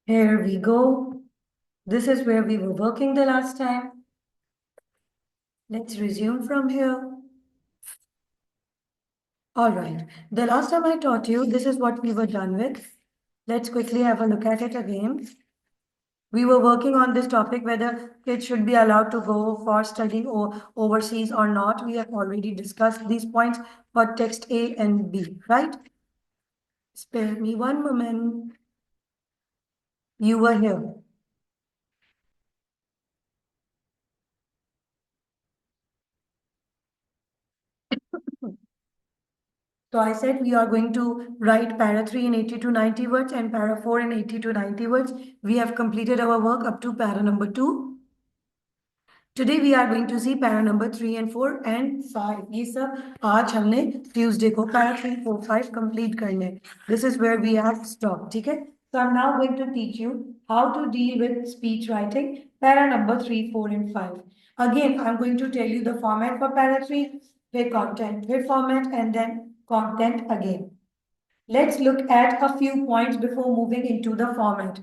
Here we go. This is where we were working the last time. Let's resume from here. All right. The last time I taught you, this is what we were done with. Let's quickly have a look at it again. We were working on this topic whether kids should be allowed to go for studying overseas or not. We have already discussed these points for text A and B, right? Spare me one moment. You were here. So I said we are going to write para 3 in 80 to 90 words and para 4 in 80 to 90 words. We have completed our work up to para number 2. Today we are going to see para number 3 and 4 and 5. ये सब आज हमने Tuesday को para 3, 4, 5 complete करने. This is where we have stopped. ठीक है? So I'm now going to teach you how to deal with speech writing para number 3, 4 and 5. Again, I'm going to tell you the format for para 3, फिर content, फिर format and then content again. Let's look at a few points before moving into the format.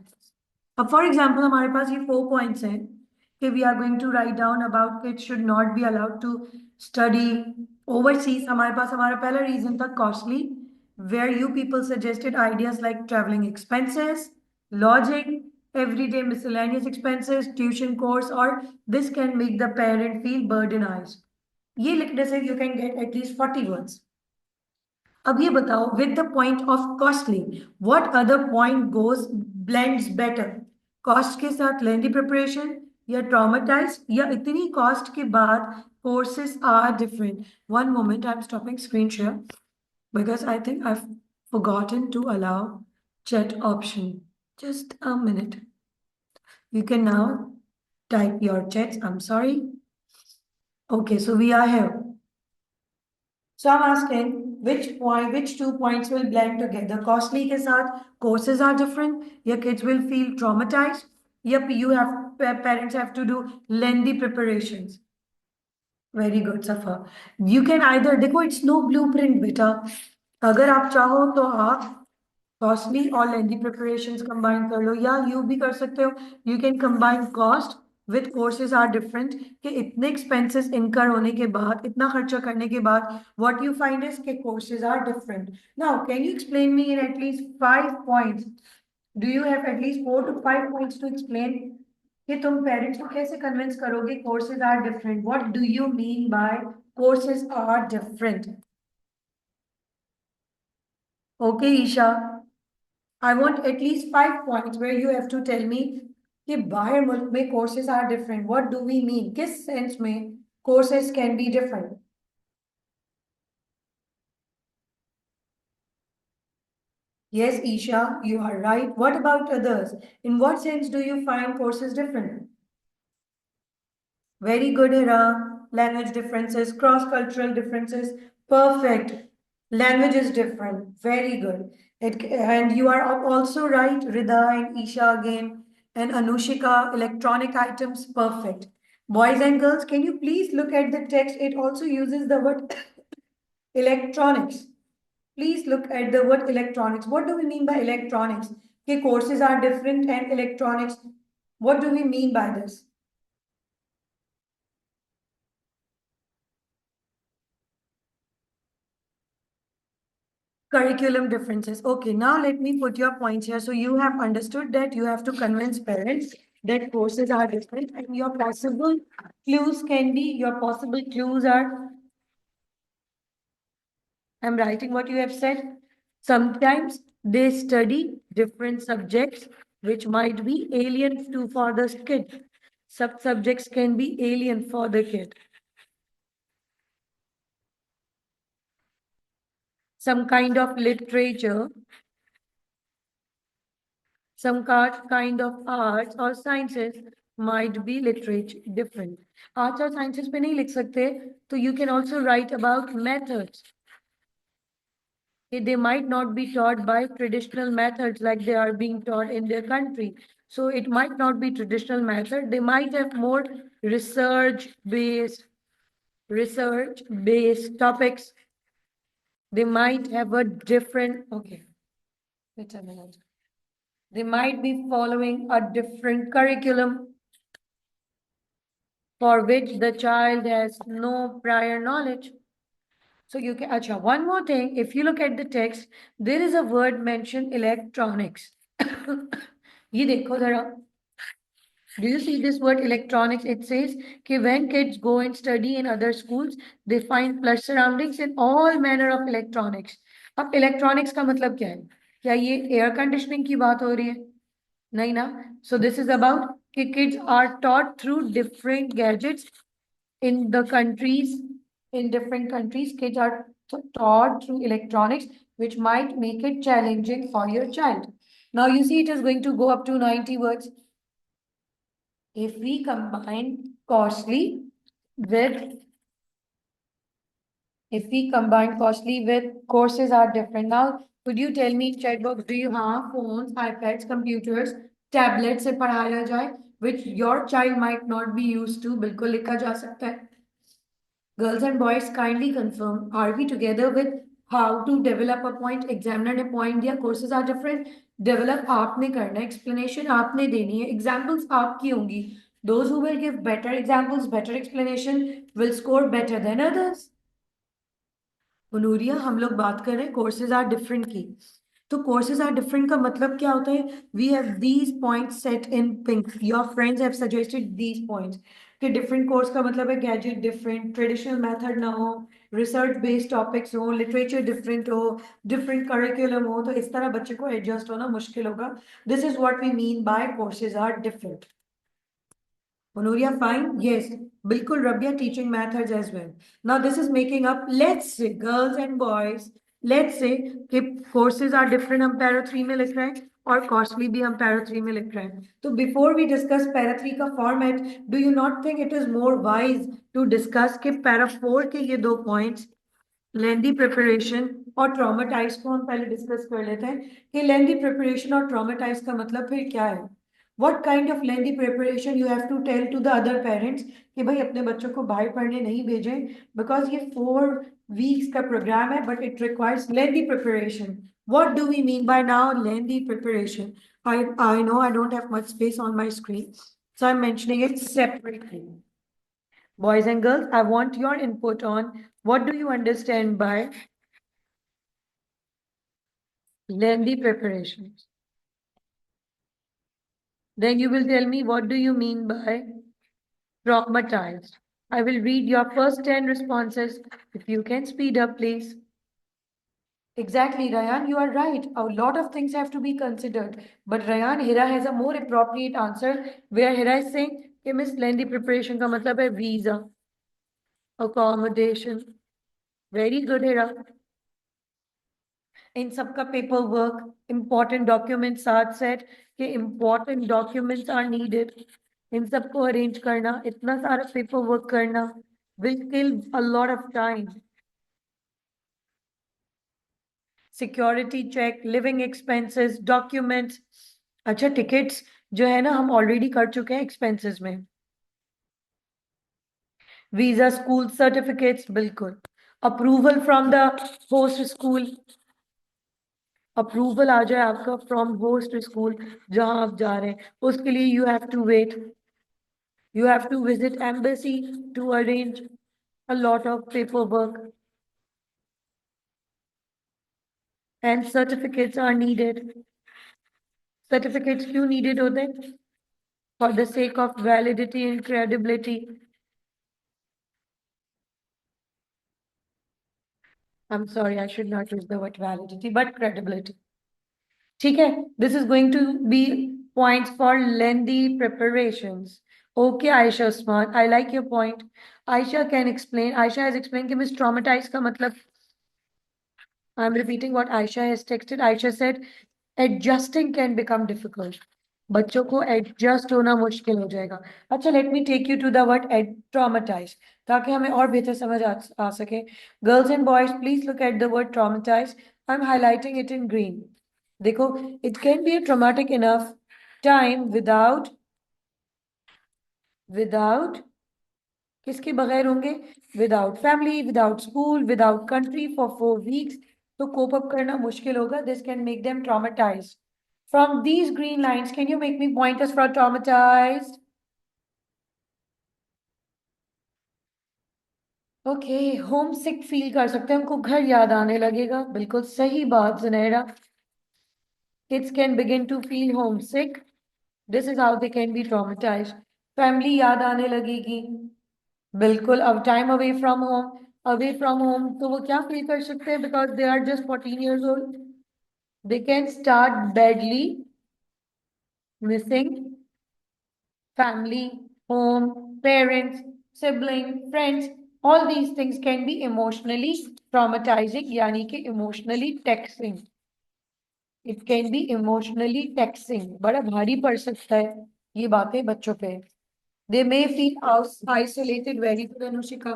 अब for example हमारे पास ये 4 points हैं कि we are going to write down about kids should not be allowed to study overseas. हमारे पास हमारा पहला रीजन था costly, where you people suggested ideas like travelling expenses, lodging, everyday miscellaneous expenses, tuition course, or this can make the parent feel burdenized. ये लिखने से you can get at least 40 words. अब ये बताओ with the point of costly what other point goes blends better? Cost के साथ लेंदी preparation या traumatise या इतनी कॉस्ट के बाद courses are different. One moment, I am stopping screen share because I think I've forgotten to allow chat option. Just a minute. You can now type your chats. I'm sorry. Okay, so we are here. So I'm asking which 2 points will blend together? Costly के साथ courses are different. Your kids will feel traumatized. Yep, parents have to do lengthy preparations. Very good, Safa. You can either देखो it's no blueprint बेटा. अगर आप चाहो तो आप costly और लेंदी प्रिपरेशंस कंबाइन कर लो या यू भी कर सकते हो. You can combine cost with courses are different कि इतने एक्सपेंसेस इनकर होने के बाद इतना खर्चा करने के बाद व्हाट यू फाइंड इज के courses are different. Now can you explain me in at least 5 points? Do you have at least 4 to 5 points to explain कि तुम पेरेंट्स को कैसे कन्विंस करोगे courses are different? What do you mean by courses are different? Okay Isha, I want at least 5 points where you have to tell me कि बाहर मुल्क में courses are different. What do we mean? किस sense में courses can be different? Yes, Isha, you are right. What about others? In what sense do you find courses different? Very good, Hira. Language differences, cross-cultural differences. Perfect. Language is different. Very good. And you are also right, Rida and Isha again. And Anushika, electronic items. Perfect. Boys and girls, can you please look at the text? It also uses the word electronics. Please look at the word electronics. What do we mean by electronics? Okay, courses are different and electronics. What do we mean by this? Curriculum differences. Okay, now let me put your points here. So you have understood that you have to convince parents that courses are different and your possible clues are, I'm writing what you have said. Sometimes they study different subjects which might be alien to for the kid. Subjects can be alien for the kid. Some kind of literature, some kind of arts or sciences might be literature different. Arts or sciences पे नहीं लिख सकते, so you can also write about methods. They might not be taught by traditional methods like they are being taught in their country. So it might not be traditional method. They might have more research based topics. They might have a different, okay, wait a minute. They might be following a different curriculum for which the child has no prior knowledge. So you can, acha, one more thing, if you look at the text, there is a word mentioned electronics. ये देखो जरा. Do you see this word electronics? It says कि when kids go and study in other schools, they find plush surroundings in all manner of electronics. अब electronics का मतलब क्या है? क्या ये air conditioning की बात हो रही है? नहीं ना. So this is about कि kids are taught through different gadgets in the countries. In different countries, kids are taught through electronics, which might make it challenging for your child. Now you see it is going to go up to 90 words. If we combine costly with courses are different. Now, could you tell me, chat box, do you have phones, iPads, computers, tablets से पढ़ाया जाए, which your child might not be used to? बिल्कुल लिखा जा सकता है. Girls and boys, kindly confirm, are we together with how to develop a point? Examiner ने point दिया, courses are different. Develop आपने करना, explanation आपने देनी है, examples आपकी होंगी. Those who will give better examples, better explanation will score better than others. Nooria, हम लोग बात कर रहे हैं कोर्सेज आर डिफरेंट की. तो कोर्सेज आर डिफरेंट का मतलब क्या होता है? We have these points set in pink. Your friends have suggested these points कि डिफरेंट कोर्स का मतलब है गैजेट डिफरेंट, ट्रेडिशनल मेथड ना हो, रिसर्च बेस्ड टॉपिक्स हो, लिटरेचर डिफरेंट हो, डिफरेंट करिकुलम हो. तो इस तरह बच्चे को एडजस्ट होना मुश्किल होगा. This is what we mean by courses are different. Honoria, fine. Yes, Bilkul Rabia teaching methods as well. Now this is making up, let's say, girls and boys, let's say कि courses are different हम para 3 में लिख रहे हैं और costly भी हम para 3 में लिख रहे हैं. तो before we discuss para 3 का format, do you not think it is more wise to discuss कि para 4 के ये दो points लेंदी प्रिपरेशन और ट्रॉमेटाइज को हम पहले डिस्कस कर लेते हैं कि लेंदी प्रिपरेशन और ट्रॉमेटाइज का मतलब फिर क्या है. What kind of lengthy preparation you have to tell to the other parents कि भाई अपने बच्चों को बाहर पढ़ने नहीं भेजें बिकॉज ये 4 वीक्स का प्रोग्राम है but it requires lengthy preparation. What do we mean by now lengthy preparation? I know I don't have much space on my screen, so I'm mentioning it separately. Boys and girls, I want your input on what do you understand by lengthy preparations. Then you will tell me what do you mean by traumatized. I will read your first 10 responses. If you can speed up, please. Exactly, Rayan, you are right. A lot of things have to be considered. But Rayan, Hira has a more appropriate answer where Hira is saying, कि Miss lengthy preparation का मतलब है visa, accommodation. Very good, Hira. इन सबका paper work, important document साथ set के important documents are needed. इन सबको अरेंज करना, इतना सारा पेपर वर्क करना will kill a lot of time. Security check, living expenses, documents. अच्छा, टिकट्स जो है ना हम ऑलरेडी कर चुके हैं एक्सपेंसेस में. वीजा, स्कूल सर्टिफिकेट्स, बिल्कुल. Approval from the host school, approval आ जाए आपका फ्रॉम होस्ट स्कूल जहां आप जा रहे हैं, उसके लिए you have to wait. You have to visit embassy to arrange a lot of paperwork and certificates are needed. Certificates क्यों needed होते हैं? For the sake of validity and credibility. I'm sorry, I should not use the word validity, but credibility. ठीक है, this is going to be points for lengthy preparations. Okay, Aisha Usman, I like your point. Aisha can explain. Aisha has explained कि miss traumatized का मतलब. I'm repeating what Aisha has texted. Aisha said adjusting can become difficult. बच्चों को adjust होना मुश्किल हो जाएगा. अच्छा, let me take you to the word traumatize ताकि हमें और बेहतर समझ आ सके. Girls and boys, please look at the word traumatize. I am highlighting it in green. देखो, it can be a traumatic enough time without किसके बगैर होंगे? Without family, without school, without country for 4 weeks. तो cope up करना मुश्किल होगा. This can make them traumatize. From these green lines, can you make me pointers for traumatized? Okay, home sick feel कर सकते हैं, हमको घर याद आने लगेगा, बिल्कुल सही बात Junaira. Kids can begin to feel homesick. This is how they can be traumatized. Family याद आने लगेगी. बिल्कुल. अब टाइम अवे फ्रॉम होम तो वो क्या फील कर सकते हैं, because they are just 14 years old. They can start badly missing family, home, parents, sibling, friends. All these things can be emotionally traumatizing, यानी कि emotionally taxing. It can be emotionally taxing. बड़ा भारी पड़ सकता है ये बातें बच्चों पे. They may feel isolated. Very good, Anushika.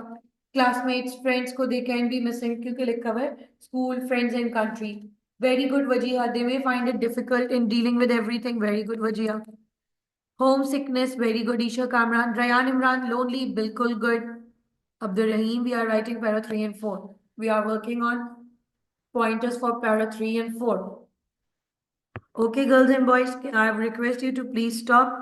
Classmates, friends को they can be missing क्योंकि लिखा हुआ है school, friends and country. Very good, Wajiha. They may find it difficult in dealing with everything. Very good, Wajiha. Homesickness. Very good, Isha Kamran. Rayan Imran, lonely. Bilkul good. Abdur Rahim, we are writing para 3 and 4. We are working on pointers for para 3 and 4. Okay, girls and boys, I request you to please stop.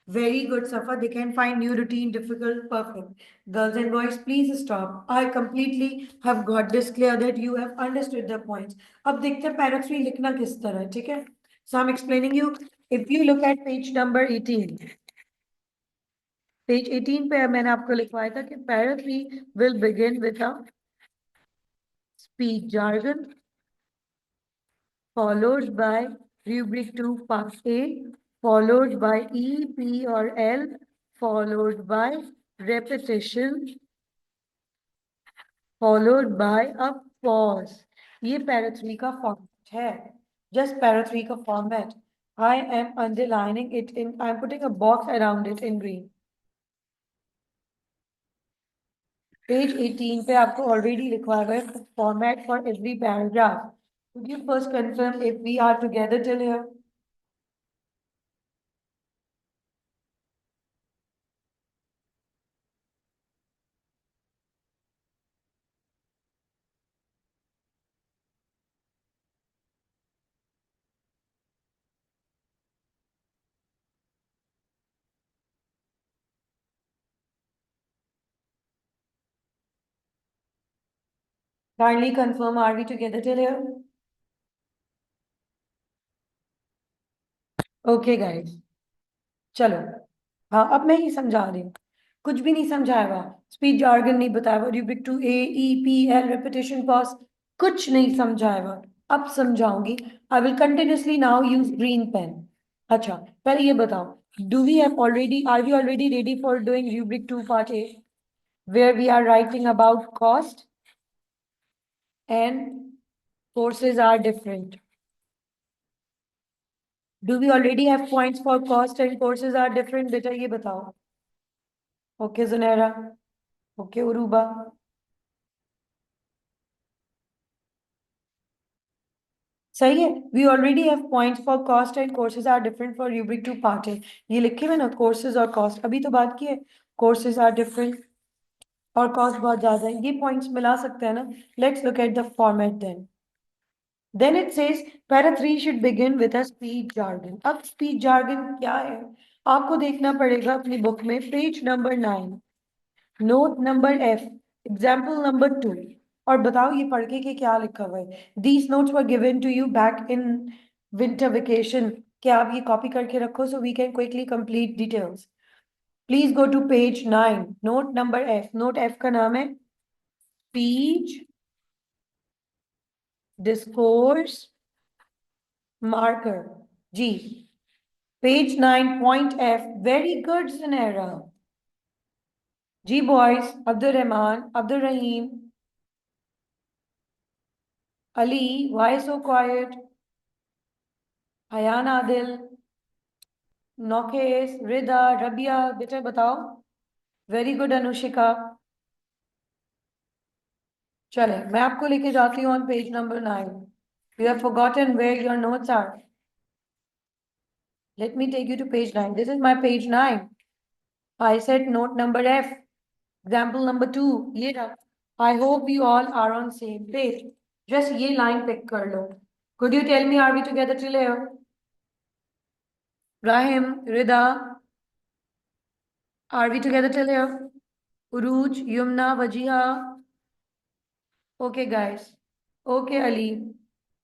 Very good, Safa. They can find new routine difficult. Perfect. Girls and boys, please stop. I completely have got this clear that you have understood the points. अब देखते हैं para 3 लिखना किस तरह है, ठीक है? So I'm explaining you. If you look at page number 18, page 18 पे मैंने आपको लिखवाया था कि para 3 will begin with a speech jargon followed by rubric 2 part A, followed by E, P or L, followed by repetition, followed by a pause. ये para 3 का format है. Just para 3 का format. I am underlining it in, I am putting a box around it in green. Page 18 पे आपको already लिखवा हुआ है format for every paragraph. Could you first confirm if we are together till here? Kindly confirm, are we together till here? Okay, guys. चलो. हाँ, अब मैं ही समझा रही हूँ. कुछ भी नहीं समझाया हुआ. स्पीच जार्गन नहीं बताया हुआ. Rubric 2A, E, P, L, repetition pause. कुछ नहीं समझाया हुआ. अब समझाऊंगी. I will continuously now use green pen. अच्छा, पहले ये बताओ. Do we have already, are we already ready for doing rubric 2 part A, where we are writing about cost and courses are different? Do we already have points for cost and courses are different? बेटा ये बताओ. Okay, Zunaira. Okay, Uruba. सही है. We already have points for cost and courses are different for rubric 2 part A. ये लिखे हुए ना courses और cost. अभी तो बात की है. Courses are different और cost बहुत ज्यादा है. ये points मिला सकते हैं ना. Let's look at the format then. Then it says para 3 should begin with a speech jargon. अब speech jargon क्या है? आपको देखना पड़ेगा अपनी बुक में page number 9, note number F, example number 2. और बताओ ये पढ़ के क्या लिखा हुआ है. These notes were given to you back in winter vacation. क्या आप ये कॉपी करके रखो so we can quickly complete details. Please go to page 9, note number F. Note F का नाम है speech discourse marker. Ji. Page 9, point F. Very good, Zanera. G boys, Abdur Rahman, Abdur Rahim, Ali, why so quiet? Ayan Adil, Nokes, Rida, Rabia, बेटा बताओ. Very good, Anushika. चले, मैं आपको लेके जाती हूँ on page number 9. You have forgotten where your notes are. Let me take you to page 9. This is my page 9. I said note number F. Example number 2. ये रहा. I hope you all are on same page. Just ये line pick कर लो. Could you tell me, are we together till here? Rahim, Rida, are we together till here? Uruj, Yumna, Wajiha. Okay, guys. Okay, Ali.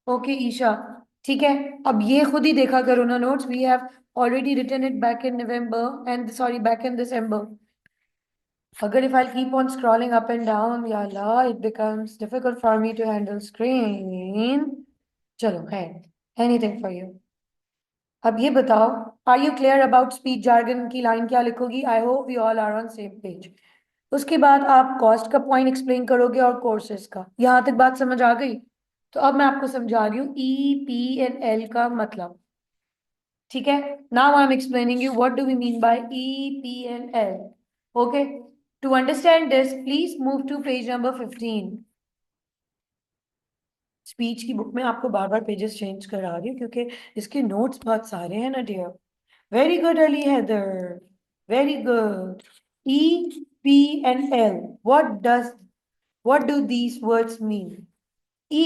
Okay, Isha. ठीक है, अब ये खुद ही देखा करो ना notes. We have already written it back in November and sorry back in December. अगर if I'll keep on scrolling up and down, या अल्लाह, it becomes difficult for me to handle screen. चलो है, anything for you. अब ये बताओ, are you clear about speech jargon की line क्या लिखोगी? I hope we all are on same page. उसके बाद आप कॉस्ट का पॉइंट एक्सप्लेन करोगे और कोर्सेज का. यहां तक बात समझ आ गई? तो अब मैं आपको समझा रही हूँ EPNL का मतलब. ठीक है, now I am explaining you what do we mean by EPNL. Okay, to understand this please move to page number 15. Speech की बुक में आपको बार बार पेजेस चेंज करा रही हूँ क्योंकि इसके नोट्स बहुत सारे हैं ना dear. Very good Ali Haider, very good. EPNL, what do these words mean? E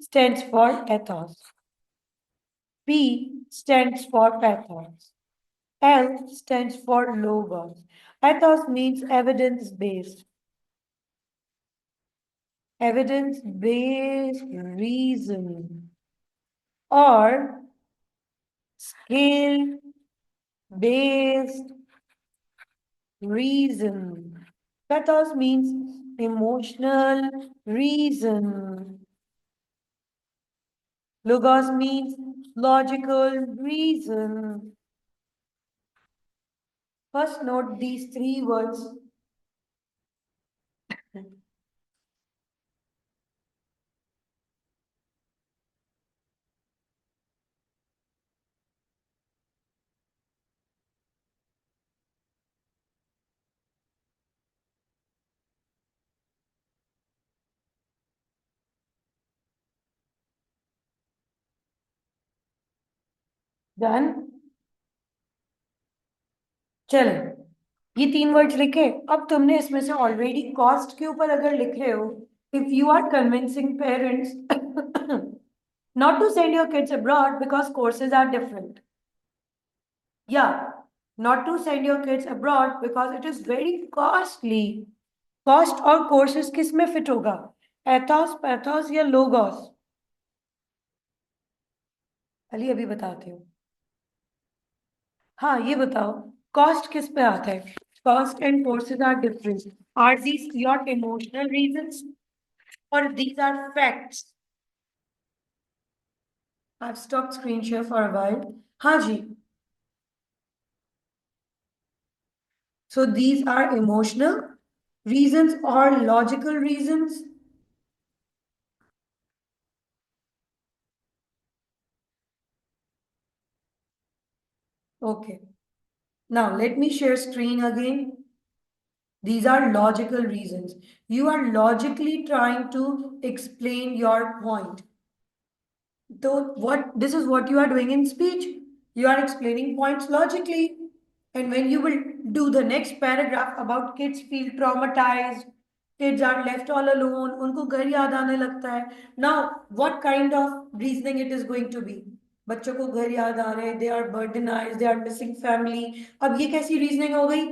stands for ethos. P stands for pathos. L stands for logos. Ethos means evidence based. Evidence based reason or skill based reason. Pathos means emotional reason. Logos means logical reason. First note these three words. Done? चलो, ये तीन words लिखे. अब तुमने इसमें से already cost के ऊपर अगर लिख रहे हो, if you are convincing parents not to send your kids abroad because courses are different. Yeah, not to send your kids abroad because it is very costly. Cost और courses किस में fit होगा? एथॉस, पैथोस या logos? Ali अभी बताती हूँ. हाँ, ये बताओ, कॉस्ट किस पे आता है? Cost and courses are different. Are these your emotional reasons or these are facts? I've stopped screen share for a while. हाँ जी. So these are emotional reasons or logical reasons? Okay. Now let me share screen again. These are logical reasons. You are logically trying to explain your point. So this is what you are doing in speech. You are explaining points logically. And when you will do the next paragraph about kids feel traumatized, kids are left all alone, उनको घर याद आने लगता है. Now, what kind of reasoning it is going to be? बच्चों को घर याद आ रहे हैं, they are burdenized, they are missing family. अब ये कैसी reasoning हो गई?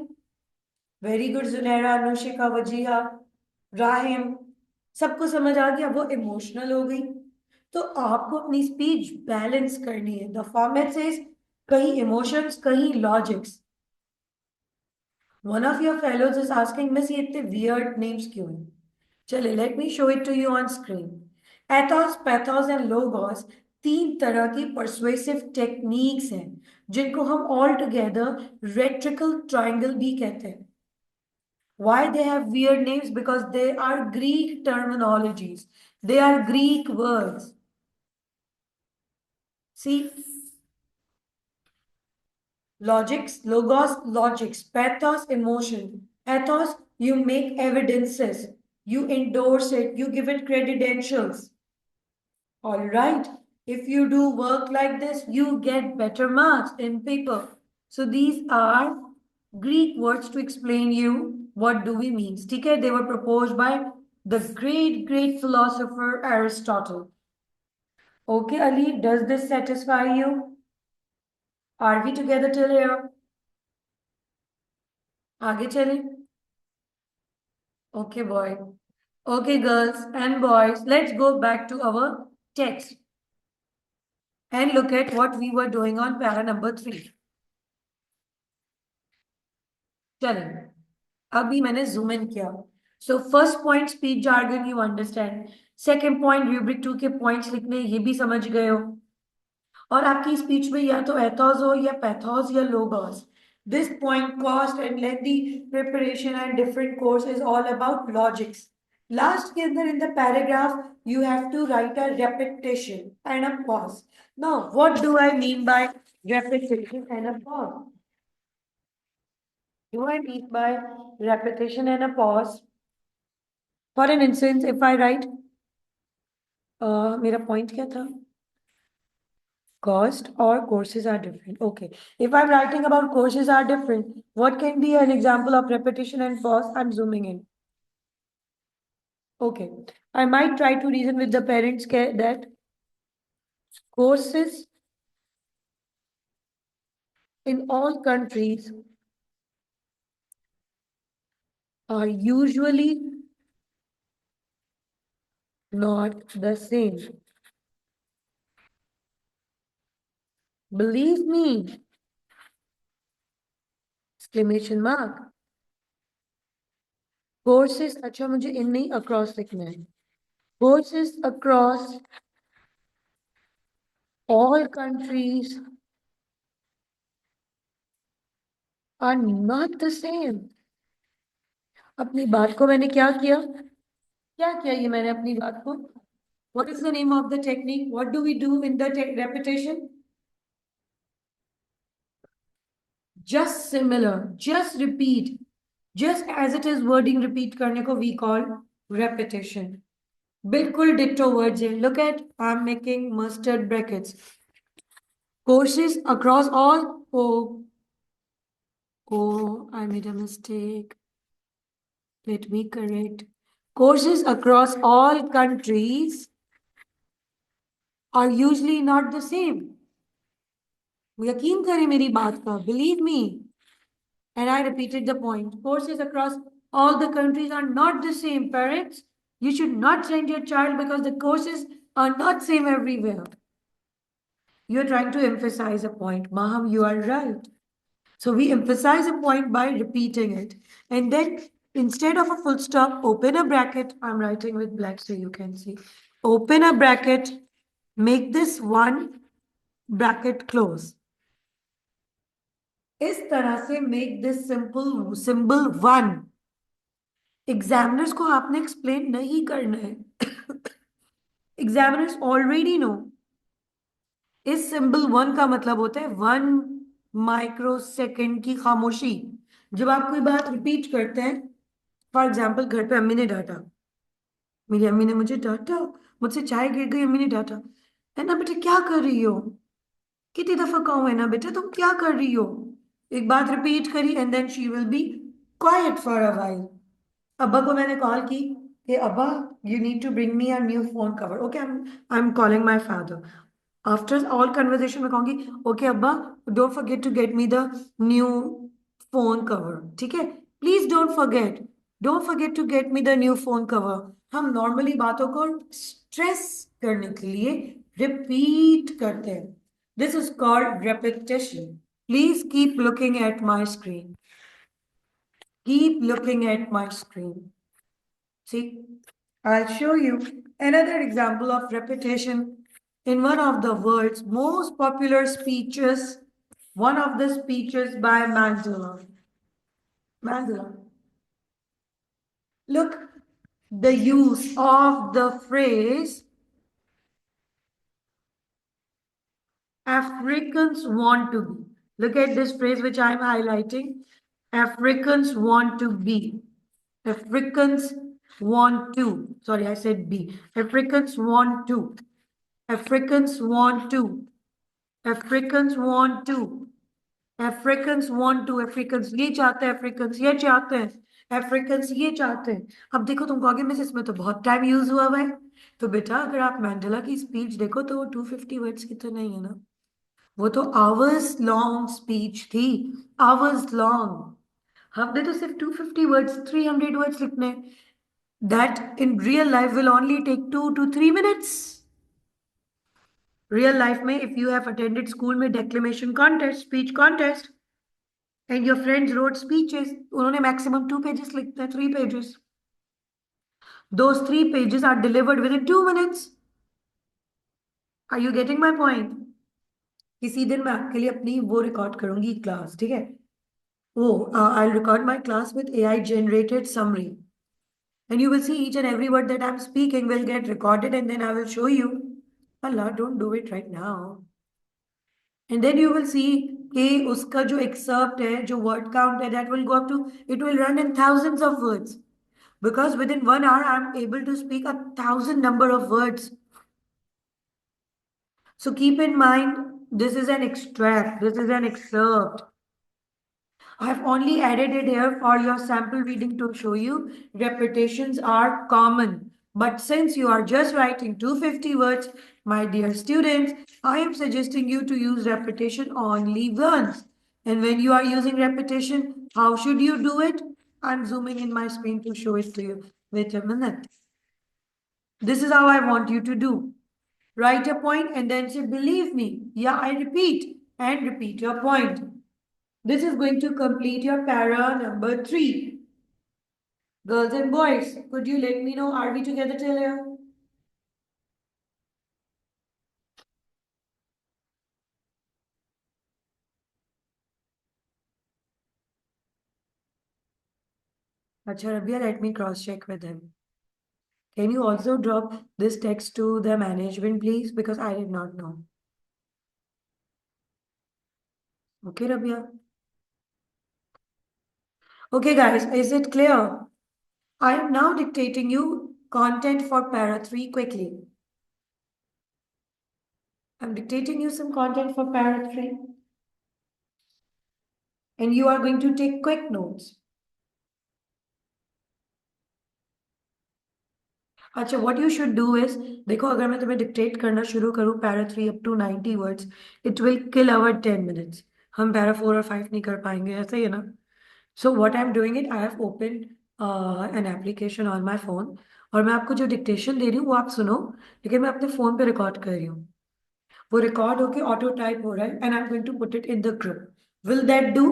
Very good Junaira, Anushika, Wajiha, Rahim. सबको समझ आ गया? वो इमोशनल हो गई. तो आपको अपनी स्पीच बैलेंस करनी है. द फॉर्मेट से कहीं इमोशंस कहीं logics. One of your fellows is asking miss ये इतने वियर्ड नेम्स क्यों हैं? चलिए, let me show it to you on screen. Ethos, pathos and logos तीन तरह की परसुएसिव टेक्निक्स हैं जिनको हम ऑल टुगेदर रेट्रिकल ट्रायंगल भी कहते हैं. Why they have weird names? Because they are Greek terminologies. They are Greek words. See, logics, logos, logics, pathos, emotion. Ethos, you make evidences. You endorse it. You give it credentials. All right. If you do work like this, you get better marks in paper. So these are Greek words to explain you what do we mean. Okay, they were proposed by the great philosopher Aristotle. Okay, Ali, does this satisfy you? Are we together till here? आगे चलें? Okay, boy. Okay, girls and boys, let's go back to our text and look at what we were doing on para number 3. चलें. अभी मैंने zoom in किया. So first point speech jargon you understand. Second point rubric 2 के points लिखने ये भी समझ गए हो. और आपकी स्पीच में या तो एथॉज हो या पैथॉज या logos. This point cost and lengthy preparation and different course is all about logics. Last के अंदर in the paragraph you have to write a repetition and a pause. Now what do I mean by repetition and a pause? Do I mean by repetition and a pause? For an instance, if I write, मेरा point क्या था? Cost or courses are different. Okay. If I'm writing about courses are different, what can be an example of repetition and pause? I'm zooming in. Okay. I might try to reason with the parents that courses in all countries are usually not the same. Believe me! Exclamation mark. Courses, अच्छा मुझे इन नहीं across लिखना है. Courses across all countries are not the same. अपनी बात को मैंने क्या किया? क्या किया ये मैंने अपनी बात को? What is the name of the technique? What do we do in the repetition? Just similar, just repeat, just as it is wording repeat करने को we call repetition. बिल्कुल ditto words है. Look at, I'm making mustard brackets. Courses across all. Oh, I made a mistake. Let me correct. Courses across all countries are usually not the same. यकीन करें मेरी बात का. Believe me. And I repeated the point. Courses across all the countries are not the same. Parents, you should not send your child because the courses are not same everywhere. You're trying to emphasize a point. Maham, you are right. So we emphasize a point by repeating it. And then instead of a full stop, open a bracket. I'm writing with black so you can see. Open a bracket. Make this one bracket close. इस तरह से make this simple symbol 1. Examiners को आपने explain नहीं करना है. Examiners already know. इस symbol 1 का मतलब होता है 1 माइक्रो सेकेंड की खामोशी. जब आप कोई बात रिपीट करते हैं, फॉर एग्जाम्पल घर पे अम्मी ने डांटा, मेरी अम्मी ने मुझे डांटा, मुझसे चाय गिर गई, अम्मी ने डांटा, है ना बेटा क्या कर रही हो, कितनी दफा कहूं है ना बेटा तुम क्या कर रही हो. एक बात रिपीट करी and then she will be quite for a while. अब्बा को मैंने कॉल की कि अब्बा you need to bring me a new phone cover. Okay, I am calling my father. After all conversation में कहूंगी ओके अब्बा don't forget to get me the new phone cover. ठीक है, please don't forget to get me the new phone cover. हम normally बातों को stress करने के लिए रिपीट करते हैं. This is called repetition. Please keep looking at my screen. Keep looking at my screen. See, I'll show you another example of repetition in one of the world's most popular speeches, one of the speeches by Mandela. Mandela. Look, the use of the phrase Africans want to be. Look at this phrase which I'm highlighting. Africans want to be. Africans want to. Sorry, I said be. Africans want to. Africans want to. Africans want to. Africans want to. Africans ये चाहते हैं. Africans ये चाहते हैं. Africans ये चाहते हैं. अब देखो तुम कहोगे मिस इसमें तो बहुत टाइम यूज हुआ है. तो बेटा अगर आप मैंडेला की स्पीच देखो तो वो 250 वर्ड्स की तो नहीं है ना, वो तो आवर्स लॉन्ग स्पीच थी, आवर्स लॉन्ग। हमने तो सिर्फ 250 वर्ड्स 300 वर्ड्स लिखने, that in real life will only take 2 to 3 minutes। Real life में if you have attended school में declamation contest, speech contest, and your friends wrote speeches, उन्होंने maximum 2 pages लिखते हैं, 3 pages. Those 3 pages are delivered within 2 minutes. Are you getting my point? किसी दिन मैं आपके लिए अपनी वो रिकॉर्ड करूंगी क्लास, ठीक है? वो I record my class with AI generated summary, and you will see each and every word that I'm speaking will get recorded, and then I will show you. Allah, don't do it right now. And then you will see कि उसका जो excerpt है, जो word count है, that will go up to, it will run in thousands of words, because within 1 hour I'm able to speak 1,000 number of words. So keep in mind, this is an extract, this is an excerpt. I have only added it here for your sample reading to show you repetitions are common. But since you are just writing 250 words, my dear students, I am suggesting you to use repetition only once. And when you are using repetition, how should you do it? I'm zooming in my screen to show it to you. Wait a minute. This is how I want you to do. Write a point and then say, believe me. Yeah, I repeat. And repeat your point. This is going to complete your para number 3. Girls and boys, could you let me know, are we together till here? Acha, Rabia, let me cross check with him. Can you also drop this text to the management, please? Because I did not know. Okay, Rabia. Okay, guys, is it clear? I am now dictating you content for para 3 quickly. I'm dictating you some content for para 3. And you are going to take quick notes. अच्छा, what you should do is, देखो अगर मैं तुम्हें dictate करना शुरू करूँ para 3 up to 90 words, it will kill our 10 minutes. हम para 4 और 5 नहीं कर पाएंगे, ऐसा ही है ना? So what I'm doing it, I have opened an application on my phone, और मैं आपको जो डिक्टेशन दे रही हूँ वो आप सुनो, लेकिन मैं अपने फोन पे रिकॉर्ड कर रही हूँ। वो रिकॉर्ड होके ऑटो टाइप हो रहा है, and I am going to put it in the group. Will that do?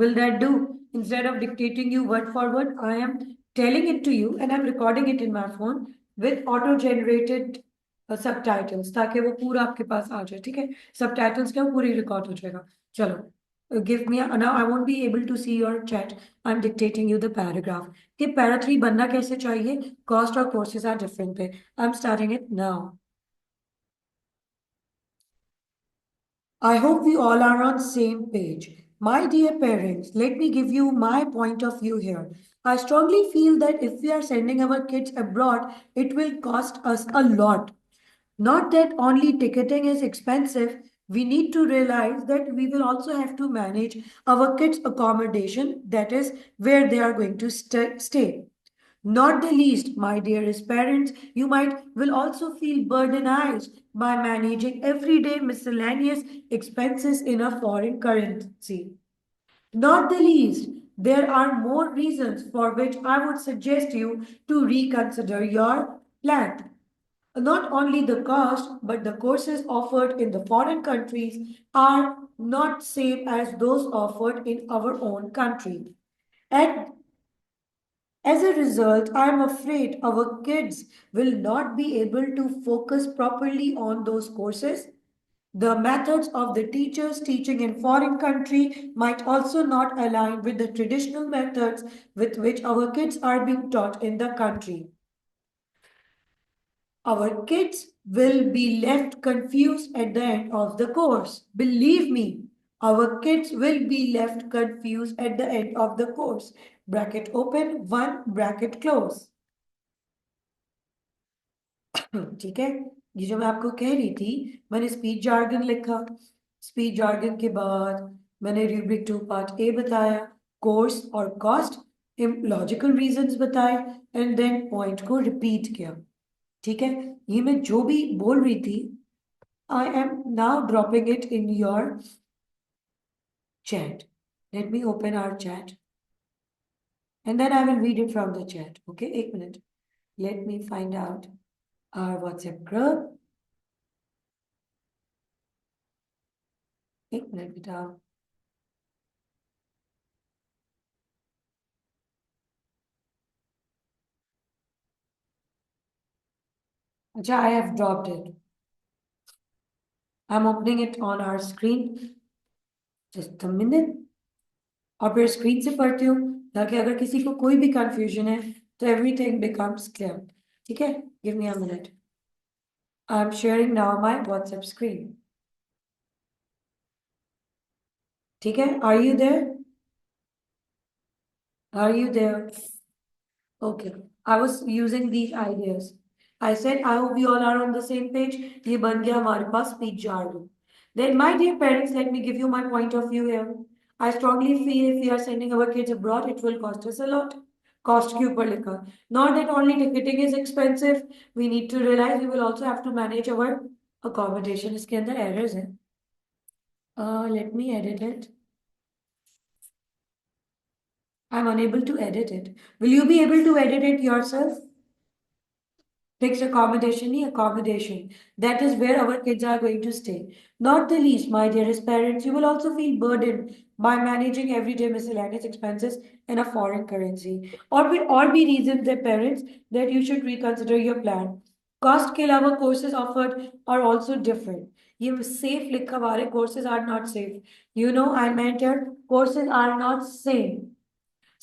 Will that do? Instead of dictating you word for word, I am telling it to you and I'm recording it in my phone with auto-generated subtitles, ताकि वो पूरा आपके पास आ जाए, ठीक है? Subtitles क्या, पूरी record हो जाएगा. चलो, give me now. I won't be able to see your chat. I'm dictating you the paragraph. कि para 3 बनना कैसे चाहिए? Cost और courses are different पे. I'm starting it now. I hope we all are on same page. My dear parents, let me give you my point of view here. I strongly feel that if we are sending our kids abroad, it will cost us a lot. Not that only ticketing is expensive, we need to realize that we will also have to manage our kids' accommodation, that is, where they are going to stay. Not the least, my dearest parents, you might will also feel burdenized by managing everyday miscellaneous expenses in a foreign currency. Not the least, there are more reasons for which I would suggest you to reconsider your plan. Not only the cost, but the courses offered in the foreign countries are not same as those offered in our own country. At as a result, I am afraid our kids will not be able to focus properly on those courses. The methods of the teachers teaching in foreign country might also not align with the traditional methods with which our kids are being taught in the country. Our kids will be left confused at the end of the course. Believe me, our kids will be left confused at the end of the course. Bracket open, one bracket close. ठीक है, ये जो मैं आपको कह रही थी, मैंने स्पीच जार्गन लिखा, स्पीच जार्गन के बाद मैंने रूब्रिक 2 पार्ट ए बताया, कोर्स और कॉस्ट, लॉजिकल रीजंस बताए एंड देन पॉइंट को रिपीट किया। ठीक है, ये मैं जो भी बोल रही थी, I am now dropping it in your chat. Let me open our chat and then I will read it from the chat. Okay, एक minute. Let me find out our WhatsApp group. एक minute बेटा। अच्छा, I have dropped it. I'm opening it on our screen. Just a minute. और फिर screen से पढ़ती हूँ ताकि अगर किसी को कोई भी कंफ्यूजन है तो एवरीथिंग बिकम्स क्लियर। ठीक है, give me a minute. I am sharing now my WhatsApp screen. ठीक है, are you there? Are you there? Okay, I was using these ideas. I said, I hope we all are on the same page. ये बन गया हमारे पास speech jargon. Then, my dear parents, let me give you my point of view here. I strongly feel if we are sending our kids abroad, it will cost us a lot. Cost के ऊपर लिखा. Not that only ticketing is expensive. We need to realize we will also have to manage our accommodation. इसके अंदर errors हैं. Let me edit it. I'm unable to edit it. Will you be able to edit it yourself? Fixed accommodation, accommodation. That is where our kids are going to stay. Not the least, my dearest parents, you will also feel burdened by managing everyday miscellaneous expenses in a foreign currency. Or be reasons their parents that you should reconsider your plan. Cost के अलावा courses offered are also different. ये safe लिखा वाले courses are not safe. You know, I meant here, courses are not same.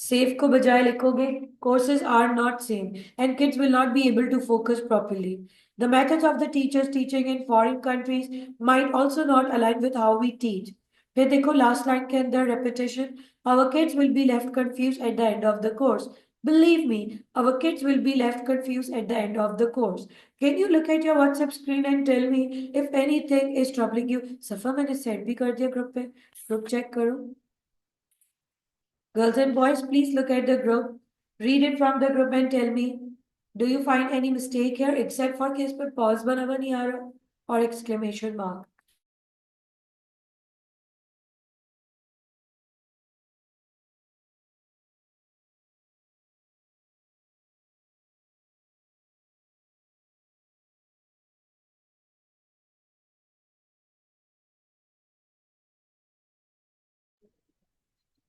Safe को बजाय लिखोगे courses are not same and kids will not be able to focus properly. The methods of the teachers teaching in foreign countries might also not align with how we teach. फिर देखो last line के अंदर repetition. Our kids will be left confused at the end of the course. Believe me, our kids will be left confused at the end of the course. Can you look at your WhatsApp screen and tell me if anything is troubling you? सफा मैंने send भी कर दिया group पे, group check करो। Girls and boys, please look at the group. Read it from the group and tell me, do you find any mistake here except for case पर pause बना हुआ नहीं आ रहा और exclamation mark.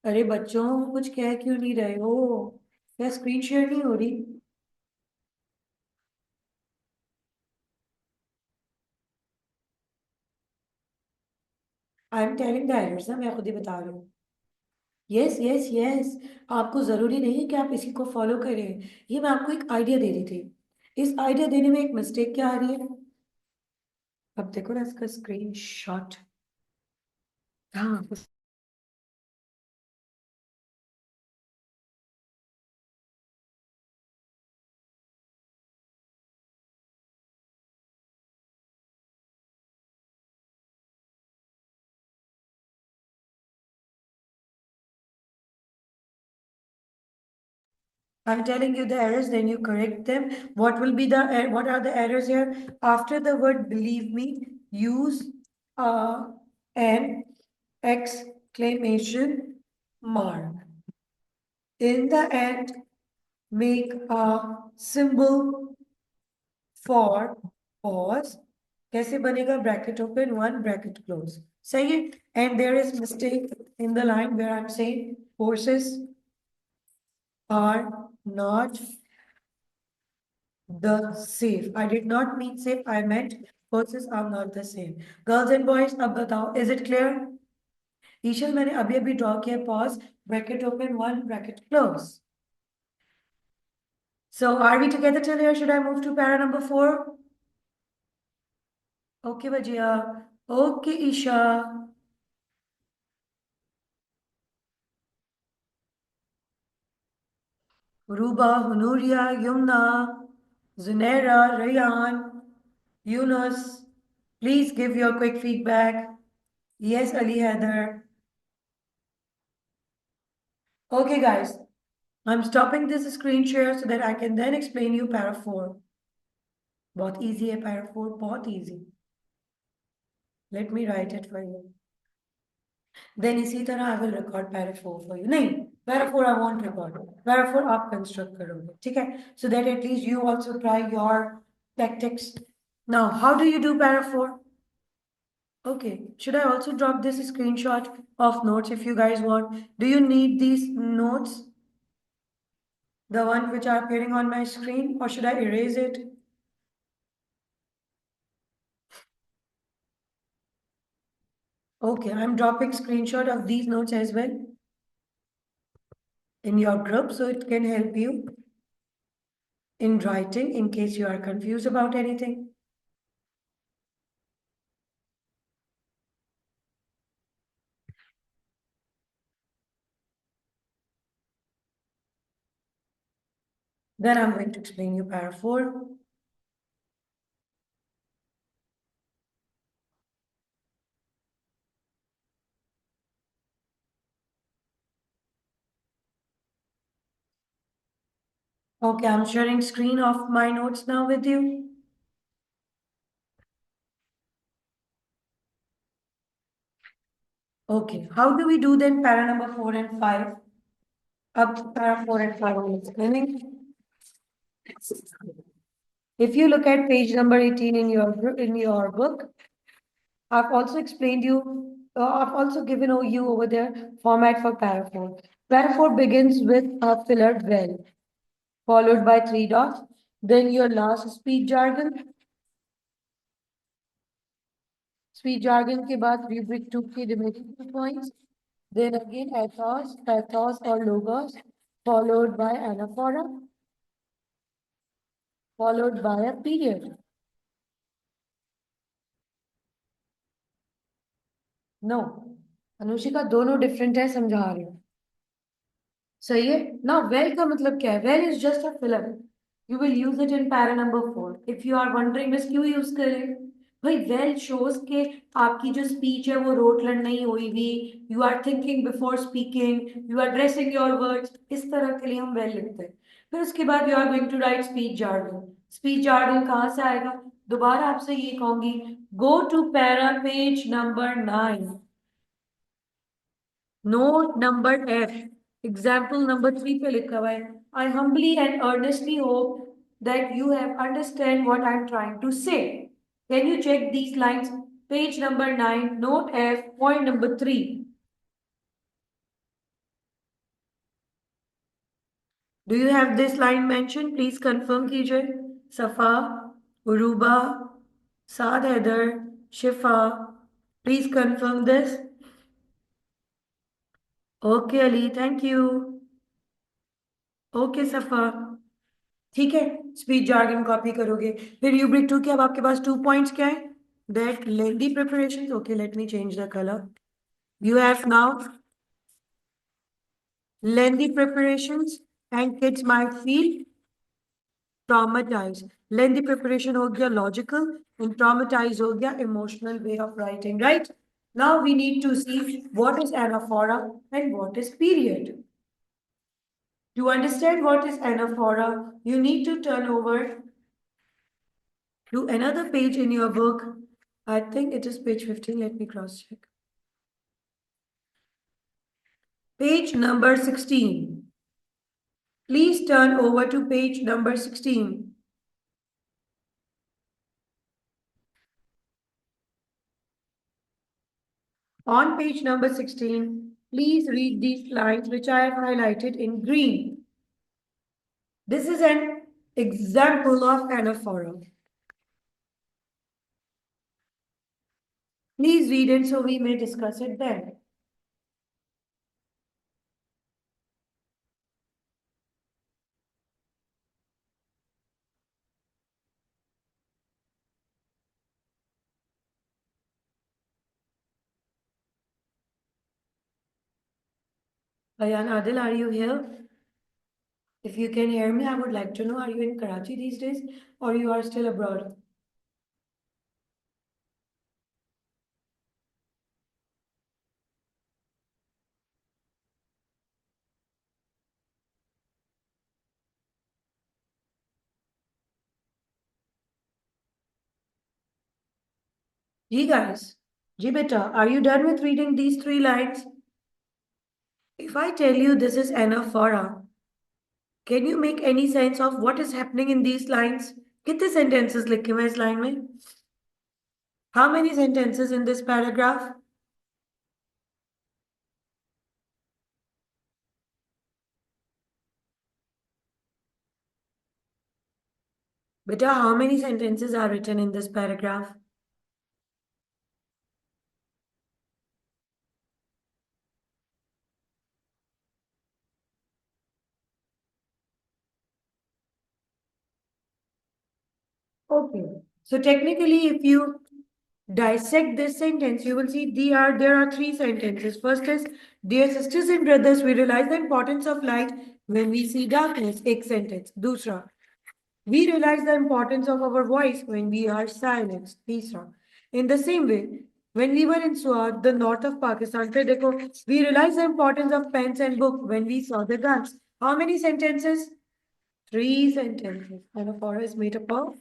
अरे बच्चों, कुछ कह क्यों नहीं रहे हो? क्या स्क्रीन शेयर नहीं हो रही? I am telling the errors ना, मैं खुद ही बता रही हूँ। यस यस यस, आपको जरूरी नहीं है कि आप इसी को फॉलो करें। ये मैं आपको एक आइडिया दे रही थी। इस आइडिया देने में एक मिस्टेक क्या आ रही है? अब देखो ना इसका स्क्रीन शॉट। हाँ, I'm telling you the errors, then you correct them. What are the errors here? After the word believe me, use an exclamation mark. In the end, make a symbol for pause. कैसे बनेगा? Bracket open, one bracket close. सही है? And there is mistake in the line where I'm saying courses are not the safe. I did not mean safe, I meant courses are not the same. Girls and boys, अब बताओ, is it clear? ईशल, मैंने अभी अभी draw किया pause, bracket open, one bracket close. So are we together till here? Should I move to para number 4? Okay, Bajia. Okay, Isha. Ruba, Hunuria, Yumna, Zunaira, Rayan, Yunus. Please give your quick feedback. Yes, Ali Heather. Okay, guys. I'm stopping this screen share so that I can then explain you para 4. बहुत easy है para 4, बहुत easy. Let me write it for you. Then इसी तरह I will record para 4 for you. नहीं, para 4 I won't record. Para 4 आप construct करोगे, ठीक है? So that at least you also try your tactics. Now, how do you do para 4? Okay, should I also drop this screenshot of notes if you guys want? Do you need these notes? The one which are appearing on my screen, or should I erase it? Okay, I'm dropping screenshot of these notes as well in your group so it can help you in writing in case you are confused about anything. Then I'm going to explain you para 4. Okay, I'm sharing screen of my notes now with you. Okay, how do we do then para number 4 and 5? Up para 4 and 5 I'm explaining. If you look at page number 18 in your book, I've also explained you, I've also given you over there format for para 4. Para 4 begins with a filler well, followed by 3 dots, then your last speech jargon. Speech jargon के बाद rubric 2 के remaining 2 points. Then again pathos or logos, followed by anaphora, followed by a period. No, अनुशिका दोनों different है समझा रही हूँ सही है ना वेल का मतलब क्या है well is just a filler you will use it in para number 4 if you are wondering miss क्यों यूज करें भाई वेल शोज के आपकी जो स्पीच है वो रोटलन नहीं हुई हुई you are thinking before speaking you are dressing your words इस तरह के लिए हम वेल लिखते हैं फिर उसके बाद you are going to write speech jargon कहाँ से आएगा दोबारा आपसे ये कहूंगी go to para page number 9 note number F example number 3 पे लिखा हुआ है I humbly and earnestly hope that you have understand what I'm trying to say. Can you check these lines? Page number 9, note F, point number 3. Do you have this line mentioned? Please confirm कीजिए. Safa, Uruba, Saad Haider, Shifa. Please confirm this. Okay, Ali, thank you. Okay, Safa. ठीक है speech jargon copy करोगे फिर यूब्रिक 2 के अब आपके पास 2 points क्या है that lengthy preparation okay let me change the colour you have now lengthy preparations and kids might feel traumatized lengthy preparation हो गया logical and traumatized हो गया emotional way of writing right now we need to see what is anaphora and what is period to understand what is anaphora you need to turn over to another page in your book. I think it is page 15. Let me cross check. Page number 16. Please turn over to page number 16. On page number 16, please read these lines which I have highlighted in green. This is an example of anaphora. Please read it so we may discuss it then. Ayan Adil, are you here? If you can hear me, I would like to know, are you in Karachi these days or you are still abroad? Ji guys, Ji beta, are you done with reading these three lines? If I tell you this is anaphora, can you make any sense of what is happening in these lines? कितने sentences लिखे हुए हैं इस line में? How many sentences in this paragraph? Beta, how many sentences are written in this paragraph? Okay. So technically, if you dissect this sentence, you will see there are three sentences. First is, dear sisters and brothers, we realize the importance of light when we see darkness. एक sentence. दूसरा, we realize the importance of our voice when we are silenced. तीसरा, in the same way, when we were in Swat, the north of Pakistan, फिर देखो, we realize the importance of pens and book when we saw the guns. How many sentences? Three sentences. And a forest is made up of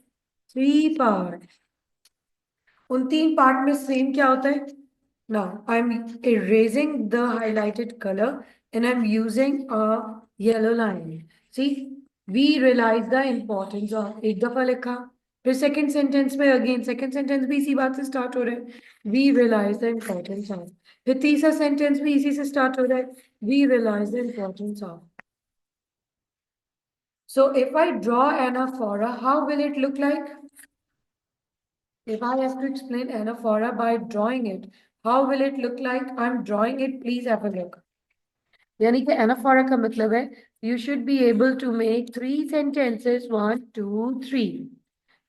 three parts. उन तीन part में same क्या होता है? Now I'm erasing the highlighted color and I'm using a yellow line. See, we realize the importance of, एक दफा लिखा, फिर सेकंड सेंटेंस में अगेन सेकंड सेंटेंस भी इसी बात से स्टार्ट हो रहा है, we realize the importance of, फिर तीसरा सेंटेंस भी इसी से स्टार्ट हो रहा है, we realize the importance of. So if I draw anaphora, how will it look like? If I have to explain anaphora by drawing it, how will it look like? I'm drawing it, please have a look. यानी कि anaphora का मतलब है you should be able to make three sentences, 1, 2, 3.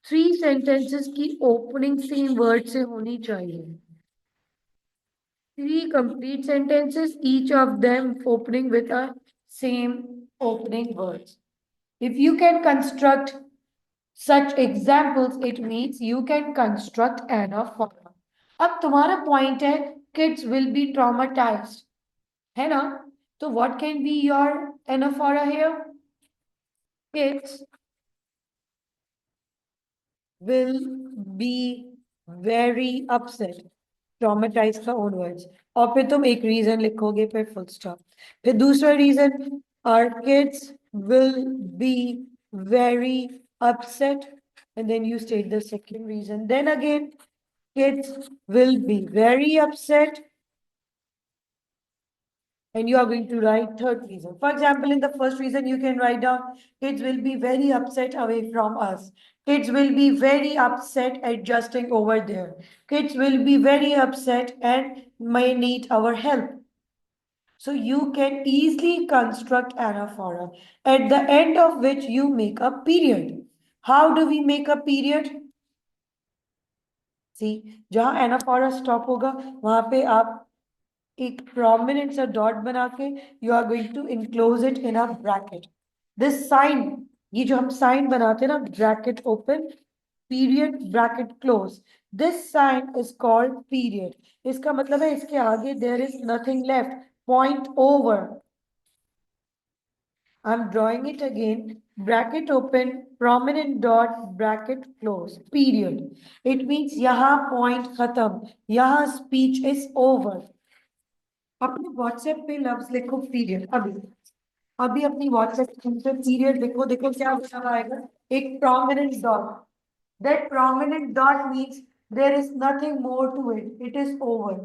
Three sentences की opening same word से होनी चाहिए. Three complete sentences, each of them opening with a same opening words. If you can construct such examples, it means you can construct anaphora. अब तुम्हारा point है kids will be traumatized, है ना? तो what can be your anaphora here? Kids will be very upset. Traumatized का own words. और फिर तुम एक reason लिखोगे फिर full stop. फिर दूसरा reason, our kids will be very upset, and then you state the second reason. Then again, kids will be very upset, and you are going to write third reason. For example, in the first reason, you can write down kids will be very upset away from us. Kids will be very upset adjusting over there. Kids will be very upset and may need our help. So you can easily construct anaphora, at the end of which you make a period. How do we make a period? See, जहाँ anaphora stop होगा वहाँ पे आप एक prominent सा dot बना के you are going to enclose it in a bracket. This sign, ये जो हम sign बनाते हैं ना, bracket open, period, bracket close. This sign is called period. इसका मतलब है इसके आगे there is nothing left. Point over. I'm drawing it again. Bracket open, prominent dot, bracket close. Period. It means यहाँ point खत्म. यहाँ speech is over. अपने WhatsApp पे लफ्ज लिखो पीरियड अभी, अभी अपनी व्हाट्सएप पे पीरियड लिखो, देखो क्या आएगा, एक prominent dot. That prominent dot means there is nothing more to it. It is over.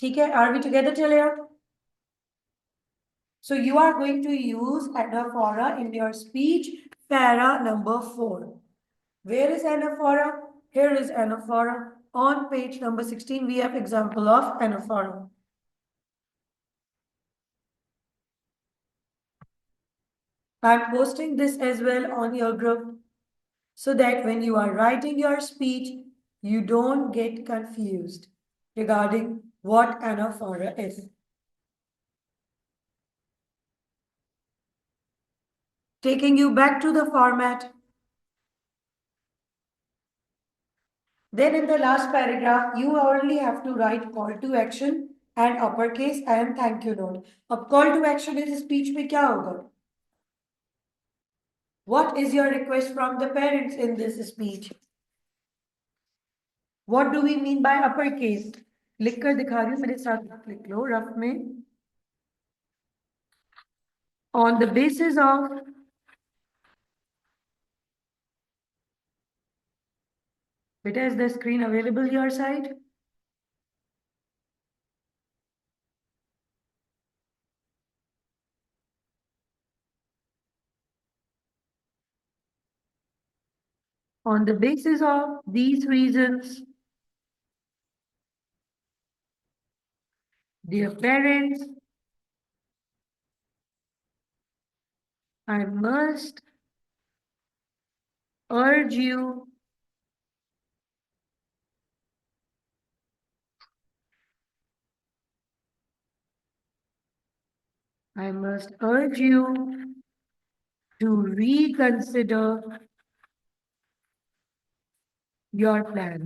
ठीक है, are we together till here? So you are going to use anaphora in your speech, para number 4. Where is anaphora? Here is anaphora. On page number 16, we have example of anaphora. I'm posting this as well on your group so that when you are writing your speech, you don't get confused regarding what anaphora is. Taking you back to the format. Then in the last paragraph, you only have to write call to action and uppercase and thank you note. अब call to action is speech में क्या होगा? What is your request from the parents in this speech? What do we mean by uppercase? लिख कर दिखा रही हूँ, मेरे साथ आप लिख लो रफ में. On the basis of beta, is the screen available your side? On the basis of these reasons, dear parents, I must urge you to reconsider your plan.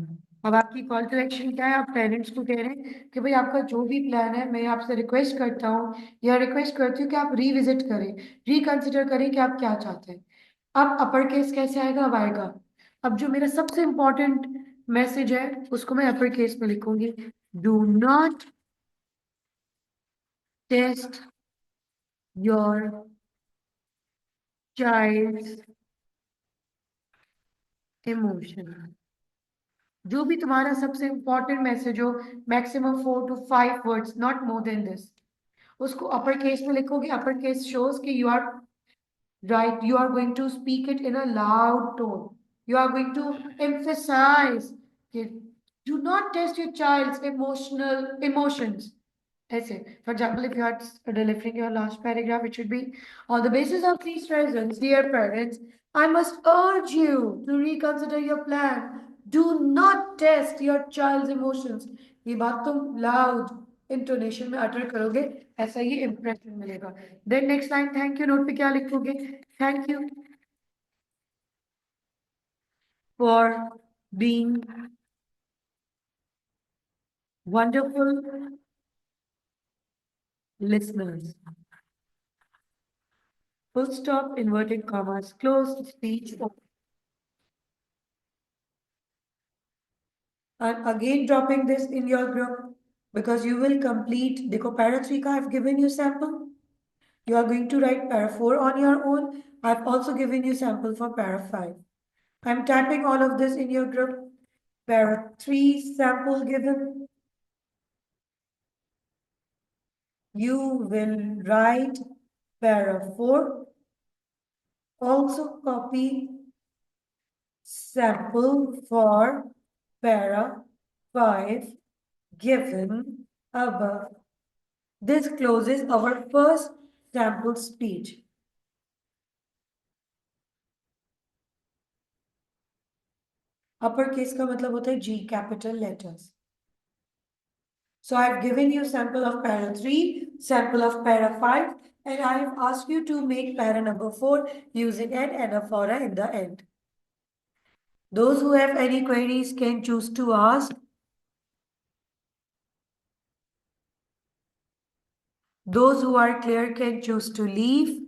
अब आपकी कॉल टू एक्शन क्या है? आप parents को कह रहे हैं कि भाई आपका जो भी प्लान है, मैं आपसे रिक्वेस्ट करता हूँ या रिक्वेस्ट करती हूँ कि आप रिविजिट करें, रिकंसिडर करें कि आप क्या चाहते हैं. अब अपर केस कैसे आएगा? अब आएगा. अब जो मेरा सबसे इंपॉर्टेंट मैसेज है उसको मैं अपर केस में लिखूंगी. Do not test your child's emotion. जो भी तुम्हारा सबसे इंपॉर्टेंट मैसेज हो, maximum 4 to 5 words, not more than this, उसको अपर केस में लिखोगे. अपर केस शोज कि you are right, you are going to speak it in a loud tone, you are going to emphasize कि do not test your child's emotional emotions. ऐसे, for example, if you are delivering your last paragraph, it should be, on the basis of these reasons, dear parents, I must urge you to reconsider your plan. Do not test your child's emotions. ये बात तुम loud intonation में utter करोगे, ऐसा ही impression मिलेगा. Then next line, thank you note पे क्या लिखोगे? Thank you for being wonderful listeners. Full stop, inverted commas, closed, speech open. And again dropping this in your group because you will complete. देखो para 3 का I've given you sample. You are going to write para 4 on your own. I've also given you sample for para 5. I'm typing all of this in your group. Para 3 sample given. You will write para 4. Also copy sample for para 5 given above. This closes our first sample speech. Upper case का मतलब होता है G, capital letters. So I've given you sample of para 3, sample of para 5, and I have asked you to make para number 4 using an anaphora in the end. Those who have any queries can choose to ask. Those who are clear can choose to leave.